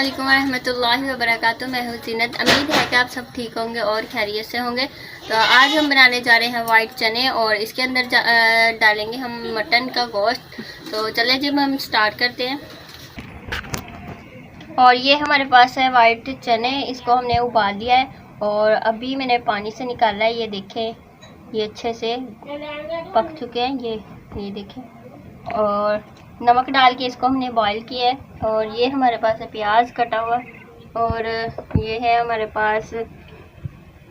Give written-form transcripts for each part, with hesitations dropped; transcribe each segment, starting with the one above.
अस्सलामुअलैकुम रहमतुल्लाहि व बरकातुहू। मैं हूँ ज़ीनत। उम्मीद है कि आप सब ठीक होंगे और खैरियत से होंगे। तो आज हम बनाने जा रहे हैं वाइट चने और इसके अंदर डालेंगे हम मटन का गोश्त। तो चले जी हम स्टार्ट करते हैं। और ये हमारे पास है वाइट चने, इसको हमने उबाल लिया है और अभी मैंने पानी से निकाला है। ये देखें, ये अच्छे से पक चुके हैं। ये देखें, और नमक डाल के इसको हमने बॉईल किया है। और ये हमारे पास है प्याज कटा हुआ, और ये है हमारे पास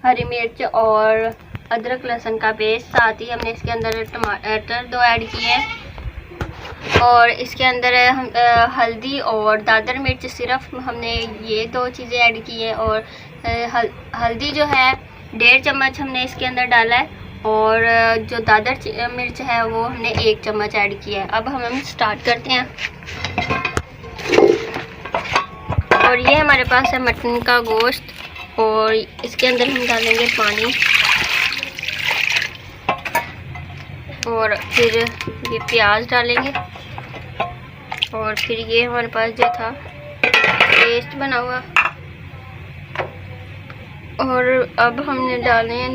हरी मिर्च और अदरक लहसुन का पेस्ट। साथ ही हमने इसके अंदर टमाटर 2 ऐड किए हैं और इसके अंदर हम हल्दी और दादर मिर्च सिर्फ हमने ये 2 चीज़ें ऐड की है। और हल्दी जो है 1.5 चम्मच हमने इसके अंदर डाला है और जो दादर मिर्च है वो हमने 1 चम्मच ऐड किया है। अब हम स्टार्ट करते हैं। और ये हमारे पास है मटन का गोश्त और इसके अंदर हम डालेंगे पानी और फिर ये प्याज डालेंगे और फिर ये हमारे पास जो था पेस्ट बना हुआ। और अब हमने डाले हैं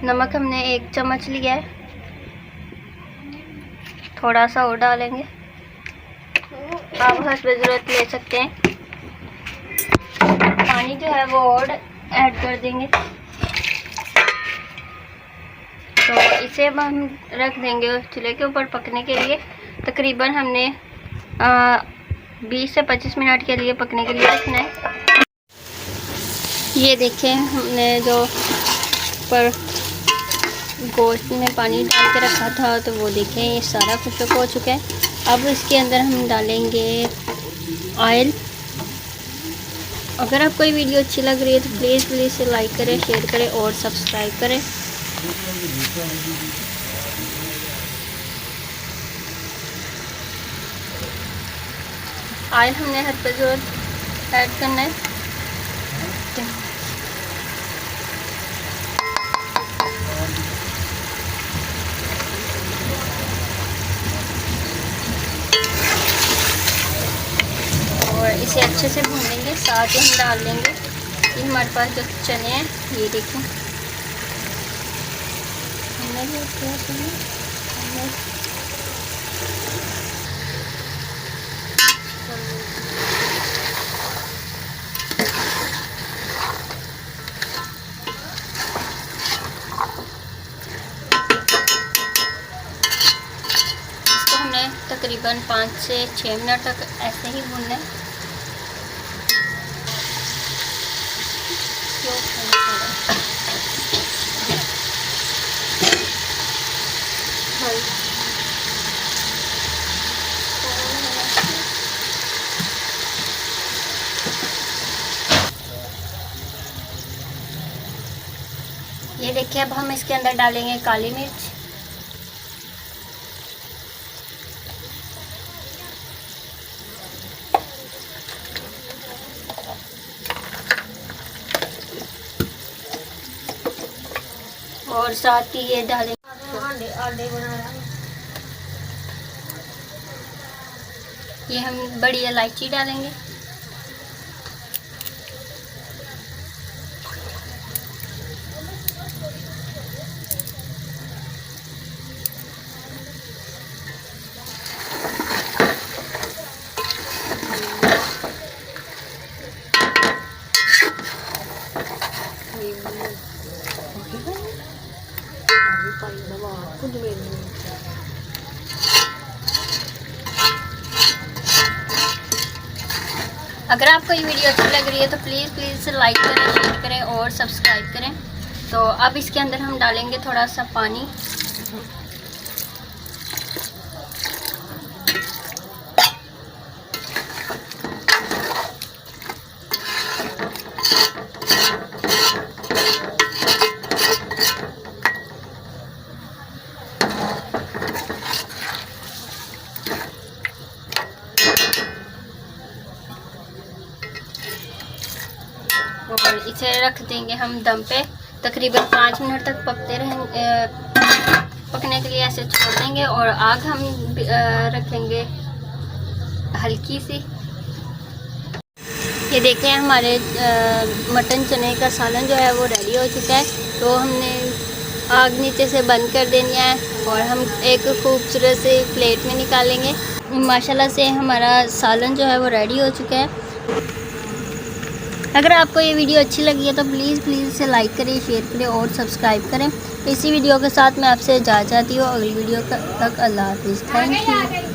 नमक हमने 1 चम्मच लिया है, थोड़ा सा और डालेंगे। आप हस्ब ज़रूरत ले सकते हैं। पानी जो है वो और ऐड कर देंगे। तो इसे अब हम रख देंगे चूल्हे के ऊपर पकने के लिए। तकरीबन हमने 20 से 25 मिनट के लिए पकने के लिए रखना है। ये देखें, हमने जो पर गोश्त में पानी डाल के रखा था तो वो देखें ये सारा खुश्क हो चुका है। अब इसके अंदर हम डालेंगे ऑयल। अगर आपको ये वीडियो अच्छी लग रही है तो प्लीज़ इसे लाइक करें, शेयर करें और सब्सक्राइब करें। ऑयल हमने हर पे जो ऐड करना है। और इसे अच्छे से भूनेंगे। साथ ही हम डाल देंगे ये हमारे पास जो चने हैं, ये देखें इसको हमने तकरीबन 5 से 6 मिनट तक ऐसे ही भूनना है। ये देखिए, अब हम इसके अंदर डालेंगे काली मिर्च और साथ ही ये डालेंगे ये हम बड़ी इलायची डालेंगे। अगर आपको ये वीडियो अच्छी लग रही है तो प्लीज़ लाइक करें, शेयर करें और सब्सक्राइब करें। तो अब इसके अंदर हम डालेंगे थोड़ा सा पानी। और इसे रख देंगे हम दम पे। तकरीबन 5 मिनट तक पकते रहेंगे, पकने के लिए ऐसे छोड़ देंगे और आग हम रखेंगे हल्की सी। ये देखें हमारे मटन चने का सालन जो है वो रेडी हो चुका है। तो हमने आग नीचे से बंद कर देनी है और हम एक खूबसूरत से प्लेट में निकालेंगे। माशाल्लाह से हमारा सालन जो है वो रेडी हो चुका है। अगर आपको ये वीडियो अच्छी लगी है तो प्लीज़ इसे लाइक करें, शेयर करें और सब्सक्राइब करें। इसी वीडियो के साथ मैं आपसे इजाज़त चाहती हूँ। अगली वीडियो तक अल्लाह हाफिज़। Thank you.